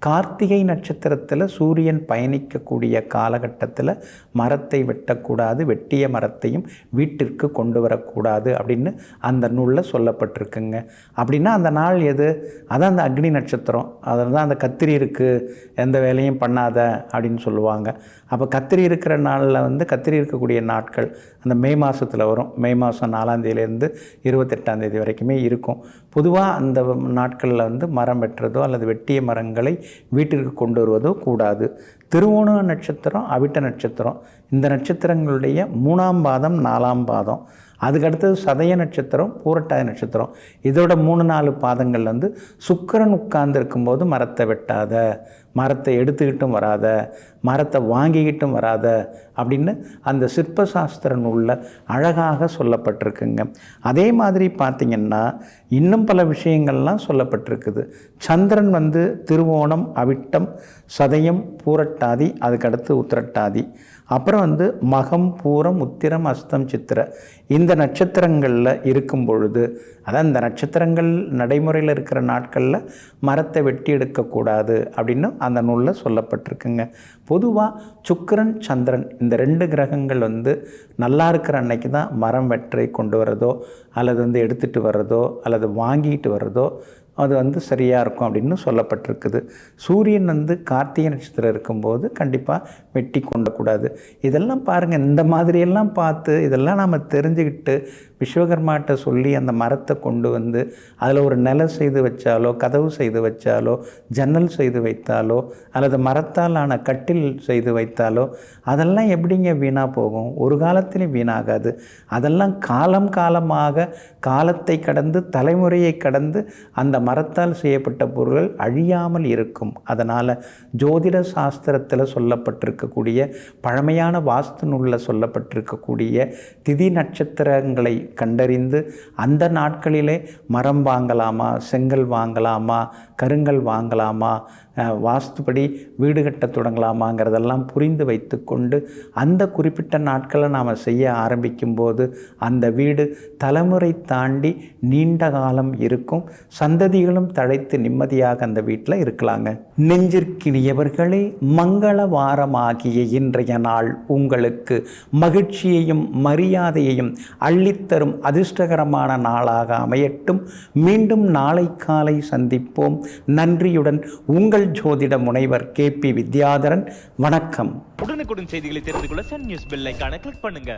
கார்த்திகை நட்சத்திரத்தில் சூரியன் பயணிக்கக்கூடிய காலகட்டத்தில் மரத்தை வெட்டக்கூடாது, வெட்டிய மரத்தையும் வீட்டிற்கு கொண்டு வரக்கூடாது அப்படின்னு அந்த நூலில் சொல்லப்பட்டிருக்குங்க. அப்படின்னா அந்த நாள் எது? அதான் அந்த அக்னி நட்சத்திரம். அதில் தான் அந்த கத்திரி இருக்குது, எந்த வேலையும் பண்ணாத அப்படின்னு சொல்லுவாங்க. அப்போ கத்திரி இருக்கிற நாளில் வந்து கத்திரி இருக்கக்கூடிய நாட்கள் அந்த மே மாதத்தில் வரும். மே மாதம் 4ஆம் தேதியிலேருந்து 28ஆம் தேதி வரைக்குமே இருக்கும். பொதுவாக அந்த நாட்களில் வந்து மரம் வெட்டுறதோ அல்லது வெட்டிய மரங்களை வீட்டிற்கு கொண்டு வருவதோ கூடாது. திருவோண நட்சத்திரம், அவிட்ட நட்சத்திரம், இந்த நட்சத்திரங்களுடைய 3ஆம் பாதம் 4ஆம் பாதம், அதுக்கடுத்தது சதய நட்சத்திரம், பூரட்டாதி நட்சத்திரம், இதோட 3-4 பாதங்கள் வந்து சுக்கிரன் உட்கார்ந்து இருக்கும்போது மரத்தை வெட்டாத, மரத்தை எடுத்துக்கிட்டும் வராத, மரத்தை வாங்கிக்கிட்டும் வராத அப்படின்னு அந்த சிற்பசாஸ்திர நூலில் அழகாக சொல்லப்பட்டிருக்குங்க. அதே மாதிரி பார்த்திங்கன்னா இன்னும் பல விஷயங்கள்லாம் சொல்லப்பட்டிருக்குது. சந்திரன் வந்து திருவோணம், அவிட்டம், சதயம், பூரட்டாதி, அதுக்கடுத்து உத்திரட்டாதி, அப்புறம் வந்து மகம், பூரம், உத்திரம், அஸ்தம், சித்திரை, இந்த நட்சத்திரங்களில் இருக்கும் பொழுது, அதான் இந்த நட்சத்திரங்கள் நடைமுறையில் இருக்கிற நாட்களில் மரத்தை வெட்டி எடுக்கக்கூடாது அப்படின்னு அந்த நூலில் சொல்லப்பட்டிருக்குங்க. பொதுவாக சுக்கிரன், சந்திரன் இந்த 2 கிரகங்கள் வந்து நல்லா இருக்கிற அன்னைக்கு தான் மரம் வெற்றி கொண்டு வரதோ அல்லது வந்து எடுத்துகிட்டு வர்றதோ அல்லது வாங்கிட்டு வர்றதோ அது வந்து சரியாக இருக்கும் அப்படின்னு சொல்லப்பட்டிருக்குது. சூரியன் வந்து கார்த்திகை நட்சத்திரம் இருக்கும்போது கண்டிப்பாக வெட்டி கொண்டக்கூடாது. இதெல்லாம் பாருங்கள், இந்த மாதிரியெல்லாம் பார்த்து இதெல்லாம் நாம் தெரிஞ்சுக்கிட்டு விஸ்வகர்மாட்ட சொல்லி அந்த மரத்தை கொண்டு வந்து அதில் ஒரு நிலை செய்து வச்சாலோ, கதவு செய்து வச்சாலோ, ஜன்னல் செய்து வைத்தாலோ அல்லது மரத்தால் ஆன கட்டில் செய்து வைத்தாலோ அதெல்லாம் எப்படிங்க வீணாக போகும்? ஒரு காலத்திலையும் வீணாகாது. அதெல்லாம் காலம் காலமாக காலத்தை கடந்து தலைமுறையை கடந்து அந்த மரத்தால் செய்யப்பட்ட பொருள்கள் அழியாமல் இருக்கும். அதனால் ஜோதிட சாஸ்திரத்தில் சொல்லப்பட்டிருக்கக்கூடிய பழமையான வாஸ்து நூலில் சொல்லப்பட்டிருக்கக்கூடிய திதி நட்சத்திரங்களை கண்டறிந்து அந்த நாட்களிலே மரம் வாங்கலாமா, செங்கல் வாங்கலாமா, கருங்கல் வாங்கலாமா, வாஸ்துப்படி வீடு கட்ட தொடங்கலாமாங்கிறதெல்லாம் புரிந்து வைத்து கொண்டு அந்த குறிப்பிட்ட நாட்களை நாம் செய்ய ஆரம்பிக்கும்போது அந்த வீடு தலைமுறை தாண்டி நீண்ட காலம் இருக்கும். சந்ததிகளும் தழைத்து நிம்மதியாக அந்த வீட்டில் இருக்கலாங்க. நெஞ்சிற்கினியவர்களே, மங்கள வாரமாகிய இன்றைய நாள் உங்களுக்கு மகிழ்ச்சியையும் மரியாதையையும் அள்ளித்தரும் அதிர்ஷ்டகரமான நாளாக அமையட்டும். மீண்டும் நாளை காலை சந்திப்போம். நன்றியுடன் உங்கள் ஜோதிட முனைவர் KP வித்யாதரன். வணக்கம். உடனுக்குடன் செய்திகளை தெரிந்து கொள்ள சன் நியூஸ் பெல் ஐகானை கிளிக் பண்ணுங்க.